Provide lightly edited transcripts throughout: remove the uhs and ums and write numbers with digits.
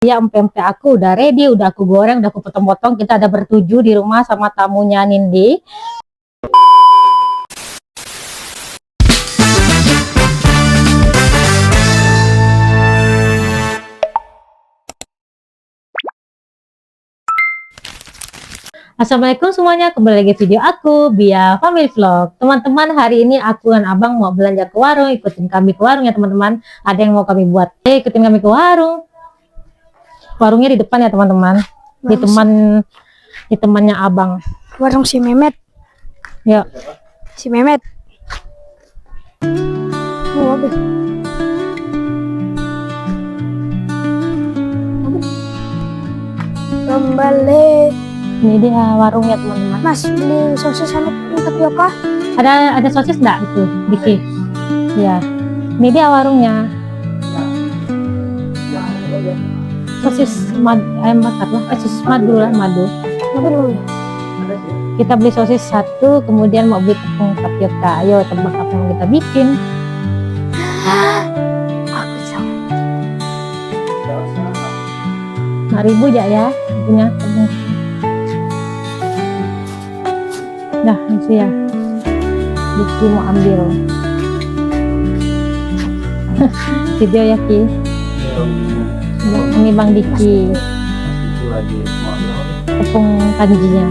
Ya, empe-empe aku udah ready, udah aku goreng, udah aku potong-potong. Kita ada bertuju di rumah sama tamunya Nindi. Assalamualaikum semuanya, kembali lagi video aku Bia Family Vlog. Teman-teman, hari ini aku dan abang mau belanja ke warung. Ikutin kami ke warung ya teman-teman. Ada yang mau kami buat, ikutin kami ke warung. Warungnya di depan ya teman-teman. Di temannya abang. Warung si Memet. Ya. Si Memet. Oh, kembali. Ini dia warungnya teman-teman. Mas, beli sosis sama tapioka. Ada sosis enggak itu, Diki? Ya. Ini dia warungnya. Sosis ayam bakar lah, sosis madu lah, madu. Kita beli sosis satu, kemudian mau beli tepung tapioka. Ayo tebak apa yang kita bikin. Aku sama. 5.000 ya punya tepung. Nah, itu ya. Diki mau ambil. Video ya Ki. Ini Bang Diki. Tepung kanjinya.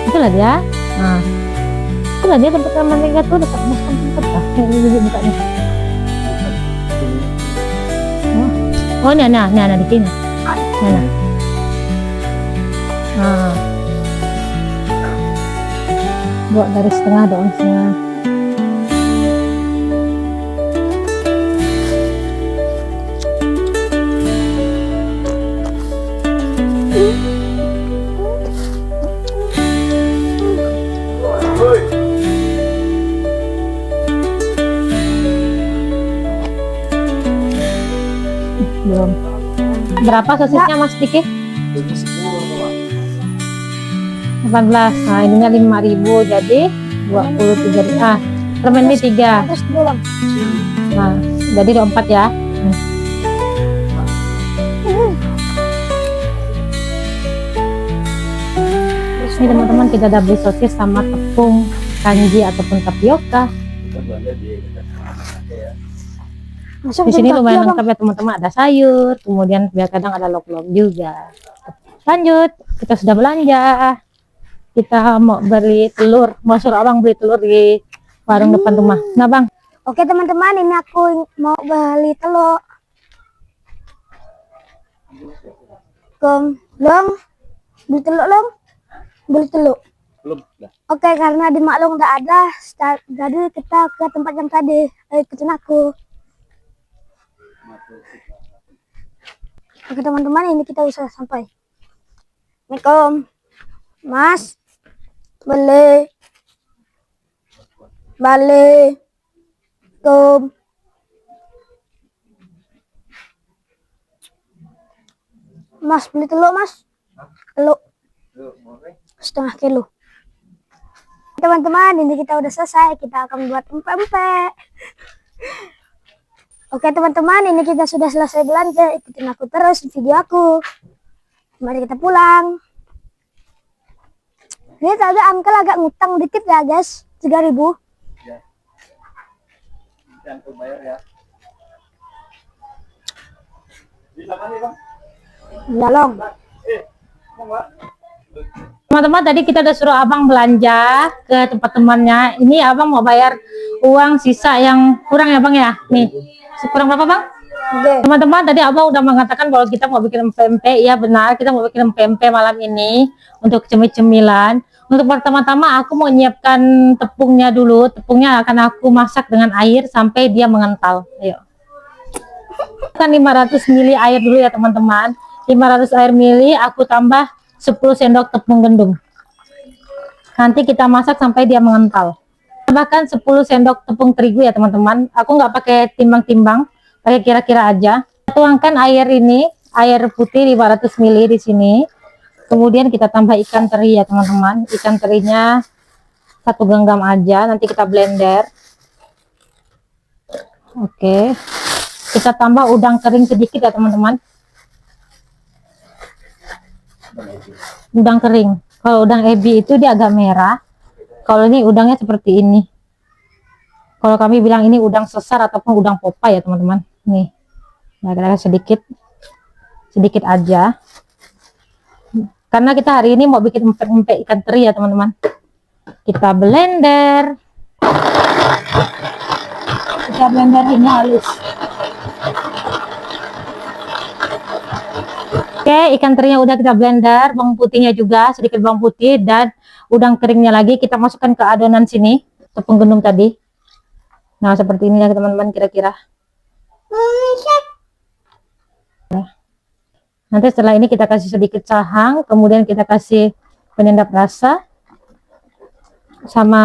Itulah dia. Nah, itulah dia tempat mereka tuh dekat masuk tempat lah. Ini bukanya. Oh, ini di sini. Nah. Nah. Buat dari setengah doang setengah. Belum. Berapa sosisnya Mas Diki? 18. Nah, ininya 5.000 jadi 23. Ah, permen ini 3. Nah, jadi 24 ya. Ini teman-teman, kita udah beli sosis sama tepung kanji ataupun tapioka. Di sini lumayan lengkap ya teman-teman, ada sayur, kemudian biar kadang ada log-log juga. Lanjut, kita sudah belanja. Kita mau beli telur, mau suruh abang beli telur di warung depan rumah. Nah bang. Oke teman-teman, ini aku mau beli telur. Long, beli telur long, beli telur. Oke, karena di Maklong udah ada, jadi kita ke tempat yang tadi. Ayo ikutin aku. Oke teman-teman, ini kita usaha sampai. Assalamualaikum, Mas. Balik. Mas, beli telur Mas. Telur setengah kilo. Teman-teman, ini kita udah selesai. Kita akan buat empek-empek. Oke teman-teman, ini kita sudah selesai belanja. Ikutin aku terus video aku. Mari kita pulang. Ini tadi uncle agak ngutang dikit ya guys, 3.000. Ya. Yang bayar ya. Bisa kan Bang? Ya Long. Teman-teman, tadi kita udah suruh abang belanja ke tempat temannya. Ini abang mau bayar uang sisa yang kurang ya bang ya. Nih, kurang berapa bang? Teman-teman, tadi abang udah mengatakan bahwa kita mau bikin pempek. Ya benar, kita mau bikin pempek malam ini untuk cemil-cemilan. Untuk pertama-tama aku mau menyiapkan tepungnya dulu. Tepungnya akan aku masak dengan air sampai dia mengental. Ayo. Kan 500 ml air dulu ya teman-teman. 500 air mili aku tambah 10 sendok tepung gandum. Nanti kita masak sampai dia mengental. Tambahkan 10 sendok tepung terigu ya teman-teman. Aku nggak pakai timbang-timbang, pakai kira-kira aja. Tuangkan air ini, air putih 500 ml di sini. Kemudian kita tambah ikan teri ya teman-teman. Ikan terinya 1 genggam aja, nanti kita blender. Oke, kita tambah udang kering sedikit ya teman-teman. Udang kering. Kalau udang ebi itu dia agak merah. Kalau ini udangnya seperti ini. Kalau kami bilang ini udang sesar ataupun udang popa ya teman-teman. Nih, nah kita sedikit aja. Karena kita hari ini mau bikin empek-empek ikan teri ya teman-teman. Kita blender. Kita blender hingga halus. Oke, ikan terinya udah kita blender, bawang putihnya juga sedikit bawang putih dan udang keringnya lagi kita masukkan ke adonan sini, tepung gandum tadi. Nah, seperti ini ya teman-teman kira-kira. Nanti setelah ini kita kasih sedikit sahang, kemudian kita kasih penyedap rasa sama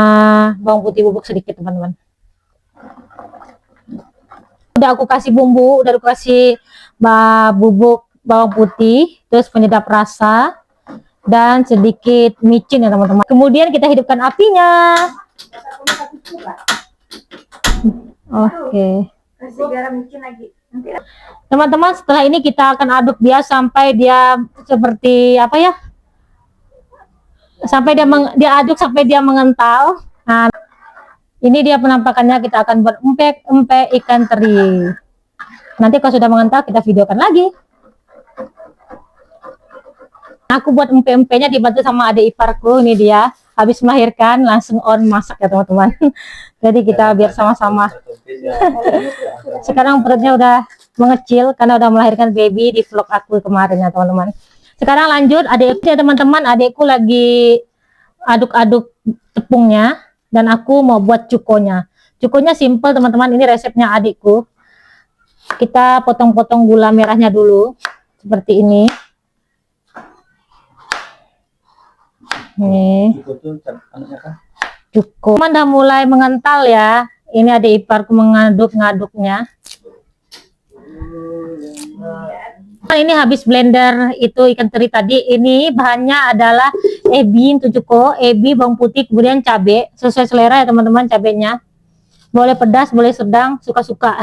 bawang putih bubuk sedikit teman-teman. Udah aku kasih bumbu, udah aku kasih bubuk bawang putih, terus penyedap rasa dan sedikit micin ya teman-teman. Kemudian kita hidupkan apinya. Oke. Kasih garam micin lagi. Teman-teman, setelah ini kita akan aduk dia sampai dia seperti apa ya? Sampai dia aduk sampai dia mengental. Nah, ini dia penampakannya. Kita akan berempek-empek ikan teri. Nanti kalau sudah mengental kita videokan lagi. Aku buat empek-empeknya dibantu sama adik iparku. Ini dia habis melahirkan langsung on masak ya teman-teman. Jadi kita biar sama-sama. Sekarang perutnya udah mengecil karena udah melahirkan baby di vlog aku kemarin ya teman-teman. Sekarang lanjut adikku ya teman-teman. Adikku lagi aduk-aduk tepungnya dan aku mau buat cukonya. Cukonya simple teman-teman. Ini resepnya adikku. Kita potong-potong gula merahnya dulu seperti ini. Nih, cukup. Udah mulai mengental ya. Ini ada iparku mengaduk-ngaduknya. Ini habis blender itu ikan teri tadi. Ini bahannya adalah ebi, cuko, ebi, bawang putih, kemudian cabai. Sesuai selera ya teman-teman cabenya. Boleh pedas, boleh sedang, suka-suka.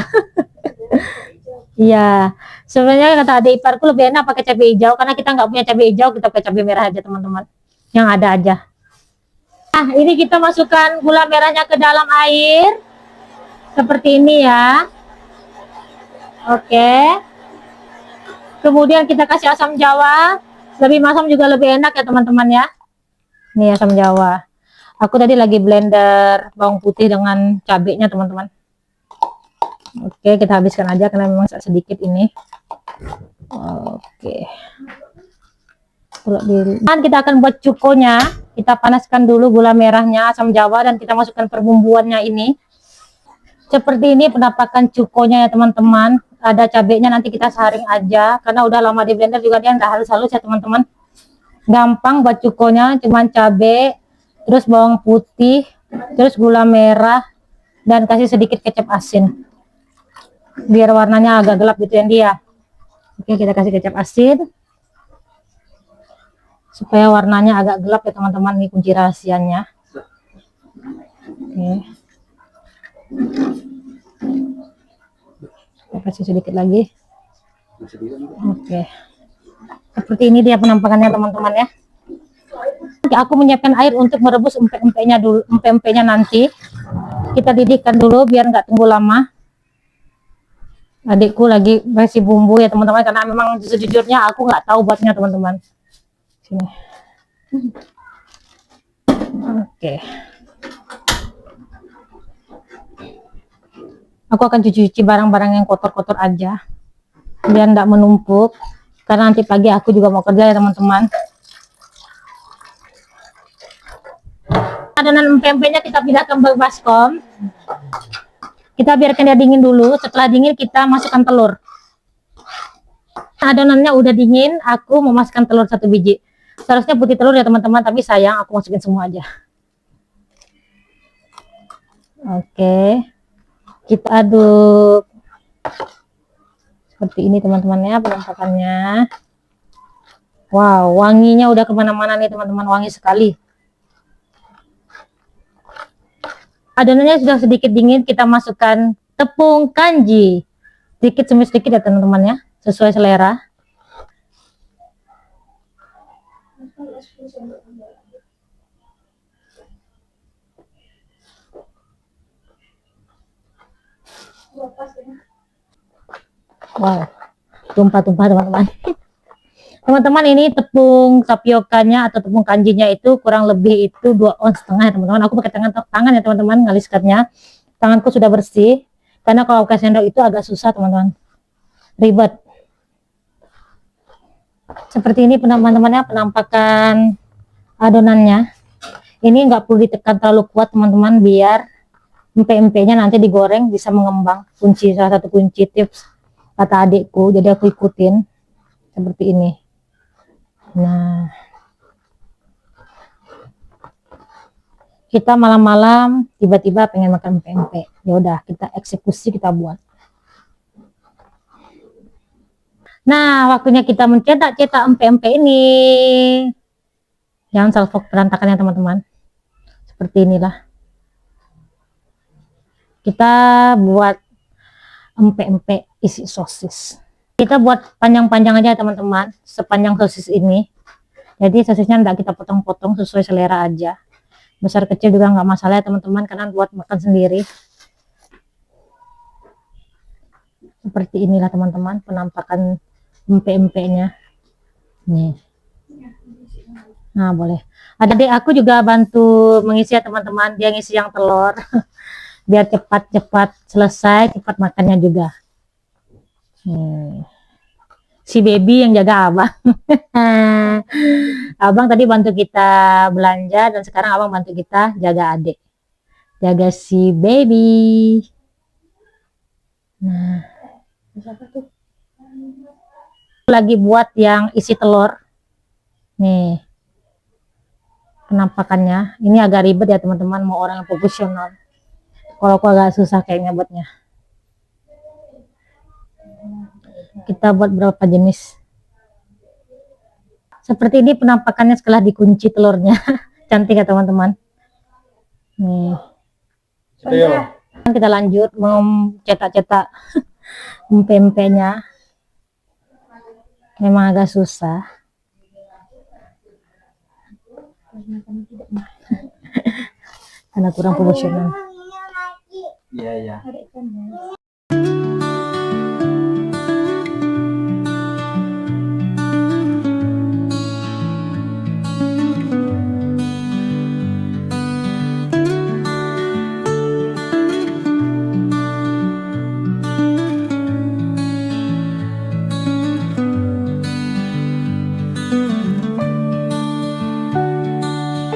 Iya, sebenarnya kata adik iparku lebih enak pakai cabai hijau karena kita nggak punya cabai hijau, kita pakai cabai merah aja teman-teman. Yang ada aja. Nah, ini kita masukkan gula merahnya ke dalam air seperti ini ya. Oke. Kemudian kita kasih asam jawa. Lebih masam juga lebih enak ya teman-teman ya. Ini asam jawa. Aku tadi lagi blender bawang putih dengan cabenya teman-teman. Oke, kita habiskan aja karena memang sedikit ini. Oke. Dan kita akan buat cukonya. Kita panaskan dulu gula merahnya, asam jawa, dan kita masukkan perbumbuannya ini. Seperti ini penampakan cukonya ya teman-teman. Ada cabenya, nanti kita saring aja karena udah lama di blender juga dia nggak halus-halus ya teman-teman. Gampang buat cukonya, cuman cabe, terus bawang putih, terus gula merah, dan kasih sedikit kecap asin biar warnanya agak gelap gitu ya dia. Oke, kita kasih kecap asin supaya warnanya agak gelap ya teman-teman. Ini kunci rahasianya. Oke, kita kasih sedikit lagi. Oke, seperti ini dia penampakannya teman-teman ya. Aku menyiapkan air untuk merebus empek-empeknya dulu. Empek-empeknya nanti kita didihkan dulu biar nggak tunggu lama. Adikku lagi kasih bumbu ya teman-teman karena memang sejujurnya aku nggak tahu buatnya teman-teman. Sini. Oke. Aku akan cuci barang-barang yang kotor-kotor aja biar nggak menumpuk karena nanti pagi aku juga mau kerja ya teman-teman. Adonan empek-empeknya kita pindahkan ke baskom. Kita biarkan dia dingin dulu. Setelah dingin kita masukkan telur. Adonannya udah dingin, aku memasukkan telur 1 biji. Seharusnya putih telur ya teman-teman, tapi sayang aku masukin semua aja. Oke, kita aduk seperti ini teman-teman ya penampakannya. Wow, wanginya udah kemana-mana nih teman-teman, wangi sekali. Adonannya sudah sedikit dingin, kita masukkan tepung kanji. Sedikit demi sedikit ya teman-teman ya, sesuai selera. Wow, tumpah-tumpah teman-teman. Teman-teman, ini tepung tapiokanya atau tepung kanjinya itu kurang lebih itu 2,5 ons teman-teman. Aku pakai tangan ya teman-teman, ngaliskannya. Tanganku sudah bersih, karena kalau pakai sendok itu agak susah teman-teman, ribet. Seperti ini teman-temannya penampakan adonannya. Ini nggak perlu ditekan terlalu kuat teman-teman, biar empe-empenya nanti digoreng bisa mengembang. Salah satu kunci tips kata adikku, jadi aku ikutin seperti ini. Nah, kita malam-malam tiba-tiba pengen makan empe-empe, ya udah kita eksekusi, kita buat. Nah, waktunya kita mencetak empe-empe ini. Jangan salfok berantakannya teman-teman. Seperti inilah. Kita buat empe-empe isi sosis. Kita buat panjang-panjang aja teman-teman, sepanjang sosis ini. Jadi sosisnya enggak kita potong-potong, sesuai selera aja. Besar kecil juga nggak masalah ya teman-teman, karena buat makan sendiri. Seperti inilah teman-teman penampakan empe-empenya. Nih. Nah, boleh. Adik aku juga bantu mengisi ya teman-teman, dia ngisi yang telur. Biar cepat-cepat selesai, cepat makannya juga. Si baby yang jaga abang. Abang tadi bantu kita belanja, dan sekarang abang bantu kita jaga adik, jaga si baby. Nah, lagi buat yang isi telur nih. Penampakannya ini agak ribet ya teman-teman, mau orang yang profesional. Kalau aku agak susah kayaknya buatnya. Kita buat berapa jenis. Seperti ini penampakannya setelah dikunci telurnya. Cantik ya teman-teman. Nih. Kita lanjut mencetak-cetak empe-empenya. Memang agak susah. Karena kurang profesional. Iya, iya.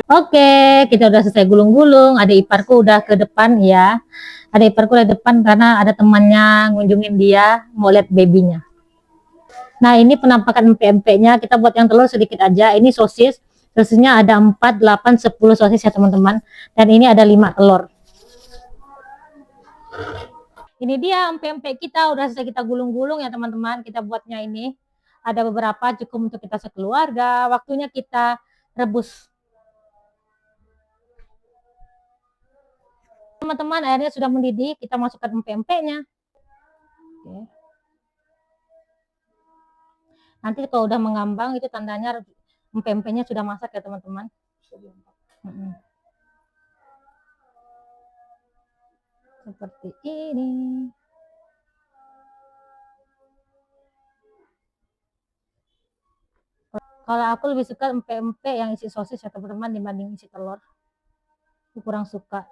Oke, kita udah selesai gulung-gulung. Ada iparku udah ke depan ya. Ada iparku udah depan karena ada temannya ngunjungin dia, mau lihat babynya. Nah, ini penampakan empe-empenya. Kita buat yang telur sedikit aja. Ini sosis. Sosisnya ada 4, 8, 10 sosis ya teman-teman. Dan ini ada 5 telur. Ini dia empe-empe kita, udah selesai kita gulung-gulung ya teman-teman. Kita buatnya ini. Ada beberapa cukup untuk kita sekeluarga. Waktunya kita rebus. Teman-teman, airnya sudah mendidih, kita masukkan empe-empenya. Oke. Nanti kalau udah mengambang itu tandanya empe-empenya sudah masak ya teman-teman. Seperti ini. Kalau aku lebih suka empe-empe yang isi sosis ya teman-teman dibanding isi telur. Aku kurang suka.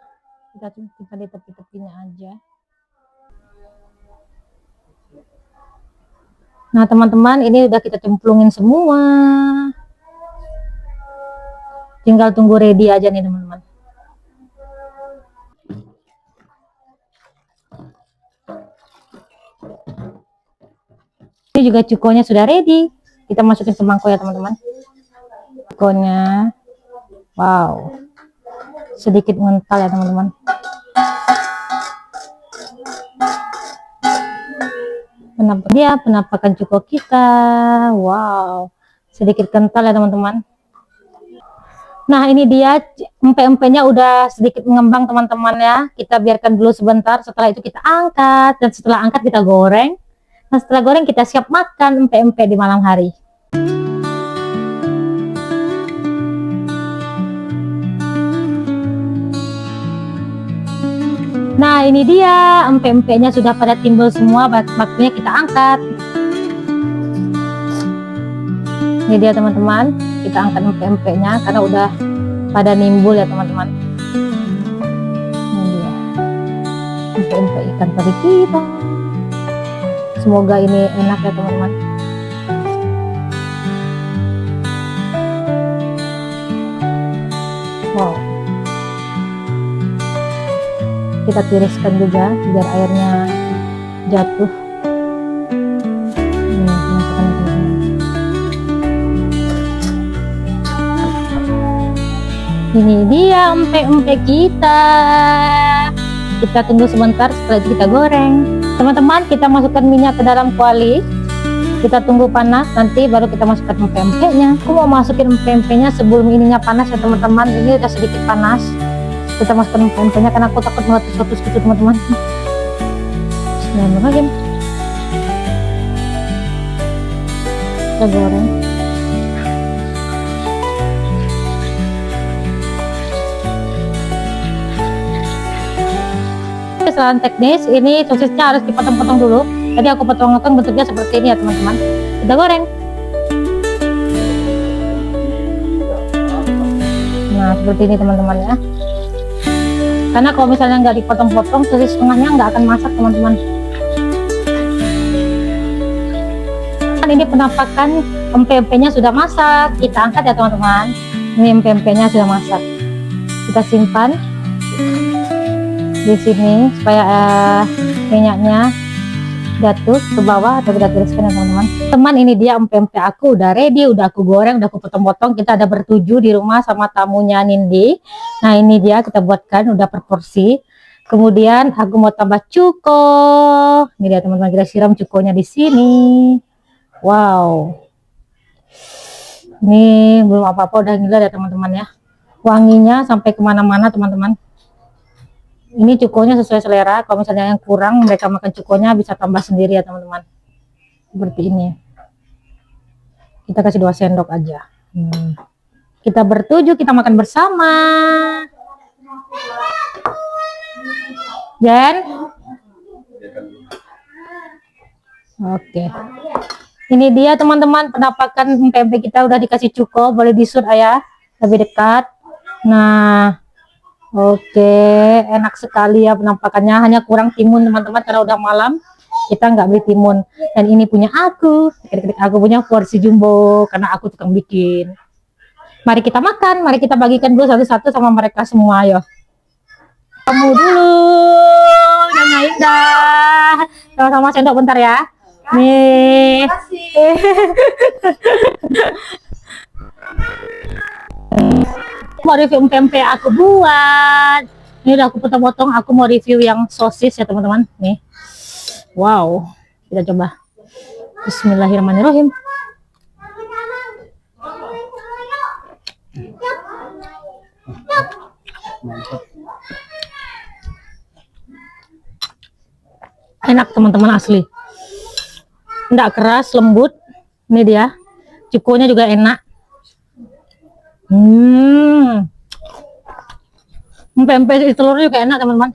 Kita di tepi-tepinya aja. Nah teman-teman, ini udah kita cemplungin semua. Tinggal tunggu ready aja nih teman-teman. Ini juga cukonya sudah ready. Kita masukin ke mangkok ya teman-teman. Cukonya, wow, sedikit mengental ya teman-teman. Penampakan cuko kita, wow, sedikit kental ya teman-teman. Nah ini dia empe-empenya udah sedikit mengembang teman-teman ya. Kita biarkan dulu sebentar, setelah itu kita angkat, dan setelah angkat kita goreng. Nah setelah goreng kita siap makan empe-empe di malam hari. Nah ini dia empe-empenya sudah pada timbul semua, waktunya kita angkat. Ini dia teman-teman, kita angkat empe-empenya karena udah pada nimbul ya teman-teman. Ini dia empe-empe ikan teri kita. Semoga ini enak ya teman-teman. Wow. Kita tiriskan juga biar airnya jatuh. Ini dia empe-empe kita. Kita tunggu sebentar, setelah itu kita goreng. Teman-teman, kita masukkan minyak ke dalam kuali. Kita tunggu panas, nanti baru kita masukkan empe-empenya. Aku mau masukin empe-empenya sebelum ininya panas ya teman-teman. Ini udah sedikit panas. Kita masukkan empe-empenya karena aku takut meletus-letus gitu teman-teman. Bismillahirrahmanirrahim. Kita goreng. Kesalahan teknis, ini sosisnya harus dipotong-potong dulu. Tadi aku potong-potong bentuknya seperti ini ya teman-teman. Kita goreng. Nah seperti ini teman-teman ya. Karena kalau misalnya nggak dipotong-potong, sosis tengahnya nggak akan masak teman-teman. Ini penampakan empe-empenya sudah masak. Kita angkat ya teman-teman. Ini empe-empenya sudah masak. Kita simpan di sini supaya minyaknya jatuh ke bawah atau kita tiriskan ya teman-teman. Teman, ini dia empe-empe aku udah ready, udah aku goreng, udah aku potong-potong. Kita ada bertujuh di rumah sama tamunya Nindi. Nah ini dia kita buatkan udah per porsi. Kemudian aku mau tambah cuko. Ini dia teman-teman, kita siram cukonya di sini. Wow. Ini belum apa-apa udah gila ya teman-teman ya. Wanginya sampai kemana-mana teman-teman. Ini cukonya sesuai selera. Kalau misalnya yang kurang, mereka makan cukonya bisa tambah sendiri ya teman-teman. Seperti ini. Kita kasih 2 sendok aja. Kita bertujuh, kita makan bersama. Jen. Oke. Ini dia teman-teman penampakan empe-empe kita udah dikasih cuko. Boleh disut ayah lebih dekat. Nah. Oke, enak sekali ya penampakannya. Hanya kurang timun teman-teman karena udah malam. Kita nggak beli timun. Dan ini punya aku. Aku punya porsi jumbo karena aku tukang bikin. Mari kita makan. Mari kita bagikan dulu satu-satu sama mereka semua. Ayo. Kamu dulu, Nyonya Indah. Sama-sama sendok bentar ya. Nih. Mau review empe-empe aku buat. Ini udah aku potong-potong. Aku mau review yang sosis ya teman-teman. Nih. Wow. Kita coba. Bismillahirrahmanirrahim. Enak teman-teman, asli. Nggak keras, lembut. Ini dia. Cukonya juga enak. Empe-empe telurnya juga enak teman-teman.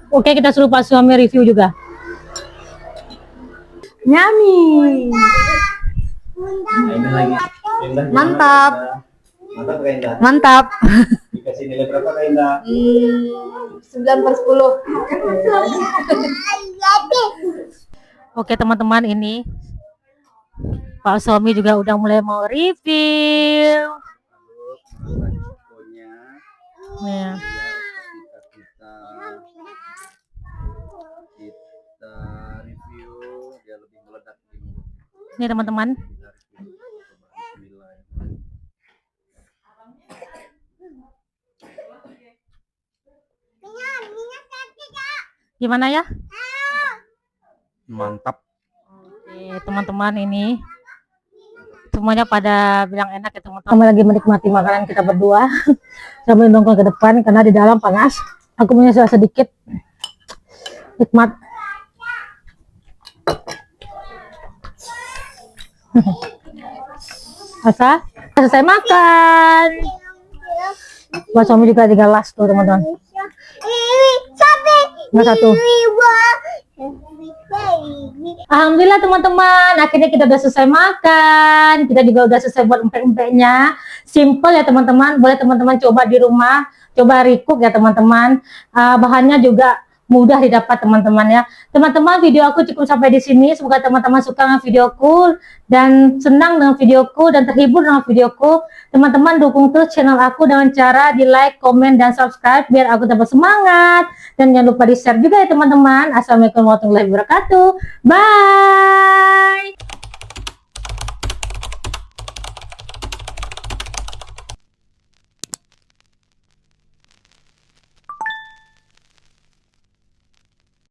Oke, kita suruh Pak suami review juga. Nyami. Mantap. Mantap Kak Indah. Mantap. Dikasih nilai berapa Kak Indah? 9/10. Oke teman-teman, ini Pak suami juga udah mulai mau review. Nih. Kita review dia lebih meledak di mulut. Ini teman-teman. Gimana ya? Mantap. Oke, teman-teman ini. Semuanya pada bilang enak ya teman-teman. Kami lagi menikmati makanan kita berdua sambil nongkrong ke depan karena di dalam panas. Aku punya sedikit nikmat. Asa, selesai makan. Buat suami juga 3 gelas tuh teman-teman. Nggak satu. Alhamdulillah teman-teman, akhirnya kita udah selesai makan. Kita juga udah selesai buat empek-empeknya. Simple ya teman-teman. Boleh teman-teman coba di rumah, coba recook ya teman-teman. Bahannya juga mudah didapat teman-teman ya. Teman-teman, video aku cukup sampai di sini. Semoga teman-teman suka dengan videoku dan senang dengan videoku dan terhibur dengan videoku. Teman-teman dukung terus channel aku dengan cara di like, komen, dan subscribe biar aku dapat semangat. Dan jangan lupa di share juga ya teman-teman. Assalamualaikum warahmatullahi wabarakatuh. Bye.